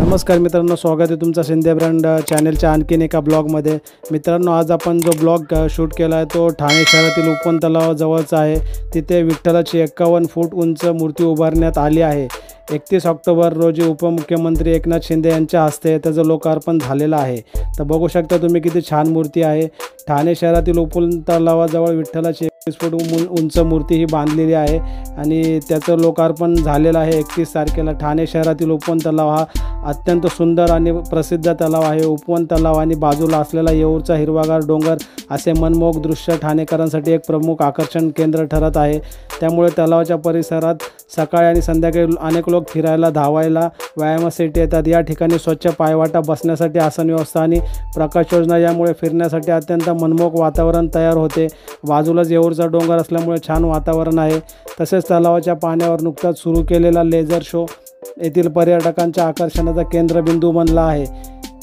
नमस्कार मित्रांनो, स्वागत आहे तुमचं शिंदे ब्रँड चॅनलच्या आणखीन एका ब्लॉगमध्ये। मित्रांनो, आज आपण जो ब्लॉग शूट केला आहे तो ठाणे शहरातील उपवन तलावाजवळचा आहे। तिथे विठ्ठलाची 51 फूट उंच मूर्ती उभारण्यात आली आहे। 31 ऑक्टोबर रोजी उपमुख्यमंत्री एकनाथ शिंदे यांच्या हस्ते त्याचं लोकार्पण झालेलं आहे। तर बघू शकता तुम्ही किती छान मूर्ती आहे। ठाणे शहरातील उपवन तलावाजवळ विठ्ठलाची 31 फूट उंच मूर्ती ही बांधलेली आहे आणि त्याचं लोकार्पण झालेलं आहे 31 तारखेला। ठाणे शहरातील उपवन तलाव हा अत्यंत सुंदर आणि प्रसिद्ध तलाव आहे। उपवन तलाव आणि बाजूला असलेला येऊरचा हिरवागार डोंगर असे मनमोहक दृश्य ठाणेकरांसाठी एक प्रमुख आकर्षण केंद्र ठरत आहे। त्यामुळे तलावाच्या परिसरात सकाळी आणि संध्याकाळी अनेक लोक फिरायला, धावायला, व्यायामासाठी येतात। या ठिकाणी स्वच्छ पायवाटा, बसण्यासाठी आसन व्यवस्था आणि प्रकाश योजना यामुळे फिरण्यासाठी अत्यंत मनमोहक वातावरण तयार होते। बाजूलाच येऊरचा डोंगर असल्यामुळे छान वातावरण आहे। तसेच तलावाच्या पाण्यावर नुकताच सुरू केलेला लेझर शो येथील पर्यटकांच्या आकर्षणाचा केंद्रबिंदू बनला आहे।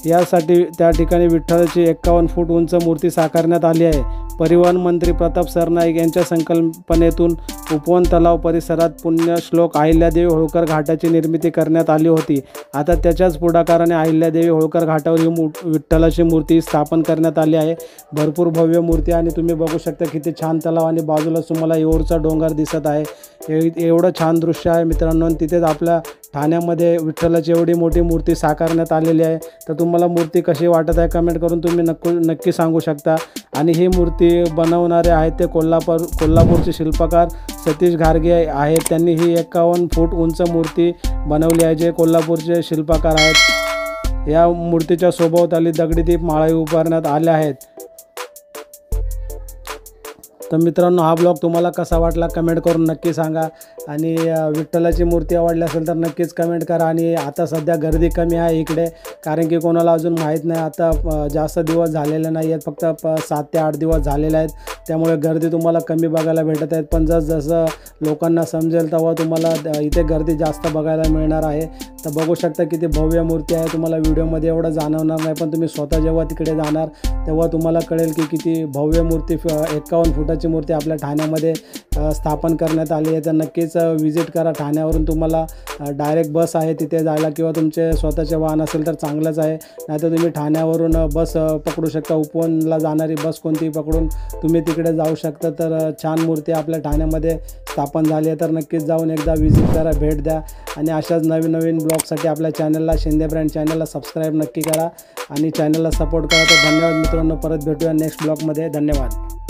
यासाठी त्या ठिकाणी विठ्ठलाची 51 फूट उंच मूर्ती साकारण्यात आली आहे। परिवहन मंत्री प्रताप सरनाईक यांच्या संकल्पनेतून उपवन तलाव परिसरात पुण्यश्लोक अहिल्यादेवी होळकर घाटाची निर्मिती करण्यात आली होती। आता त्याच्याच पुढाकाराने अहिल्यादेवी होळकर घाटावर ही विठ्ठलाची मूर्ती स्थापन करण्यात आली आहे। भरपूर भव्य मूर्ती आणि तुम्ही बघू शकता किती छान तलाव आणि बाजूला तुम्हाला येऊरचा डोंगर दिसत आहे। एवढं छान दृश्य आहे मित्रांनो। तिथेच आपल्या ठाण्यामध्ये विठ्ठलाची एवढी मोठी मूर्ती साकारण्यात आलेली आहे। तर तुम्हाला मूर्ती कशी वाटत आहे कमेंट करून तुम्ही नक्की सांगू शकता। आणि ही मूर्ती बनवणारे आहेत ते कोल्हापूरचे शिल्पकार सतीश घारगे आहेत। त्यांनी ही 51 फूट उंच मूर्ती बनवली आहे, जे कोल्हापूरचे शिल्पकार आहेत। या मूर्तीच्या सभोवताली दगडी दीप माळाही उभारण्यात आल्या आहेत। तर मित्रांनो, हा ब्लॉग तुम्हाला कसा वाटला कमेंट करून नक्की सांगा। आणि विठ्ठलाची मूर्ती आवडली असेल तर नक्कीच कमेंट करा। आणि आता सध्या गर्दी कमी आहे इकडे, कारण की कोणाला अजून माहीत नाही, आता जास्त दिवस झालेले नाही आहेत, फक्त 7 ते 8 दिवस झालेले आहेत। त्यामुळे गर्दी तुम्हाला कमी बघायला भेटत आहेत। पण जसं लोकांना समजेल तेव्हा तुम्हाला इथे गर्दी जास्त बघायला मिळणार आहे। तर बघू शकता किती भव्य मूर्ती आहे। तुम्हाला व्हिडिओमध्ये एवढं जाणवणार नाही, पण तुम्ही स्वतः जेव्हा तिकडे जाणार तेव्हा तुम्हाला कळेल की किती भव्य मूर्ती 51 फुटाची मूर्ती आपल्या ठाण्यामध्ये स्थापन करण्यात आली आहे। तर नक्कीच विजिट करा। ठाण्यावरून तुम्हाला डायरेक्ट बस आहे तिथे जायला, किंवा तुमचे स्वतःचे वाहन असेल तर चांगलंच आहे, नाहीतर तुम्ही ठाण्यावरून बस पकडू शकता। उपवनला जाणारी बस कोणतीही पकडून तुम्ही तिकडे जाऊ शकता। तर छान मूर्ती आपल्या ठाण्यामध्ये स्थापन झाली आहे। तर नक्कीच जाऊन एकदा विजिट करा, भेट द्या। आणि अशाच नवीन ब्लॉगसाठी आपल्या चॅनलला, शिंदे ब्रँड चॅनलला सबस्क्राईब नक्की करा आणि चॅनलला सपोर्ट करा। तर धन्यवाद मित्रांनो, परत भेटूया नेक्स्ट ब्लॉगमध्ये। धन्यवाद।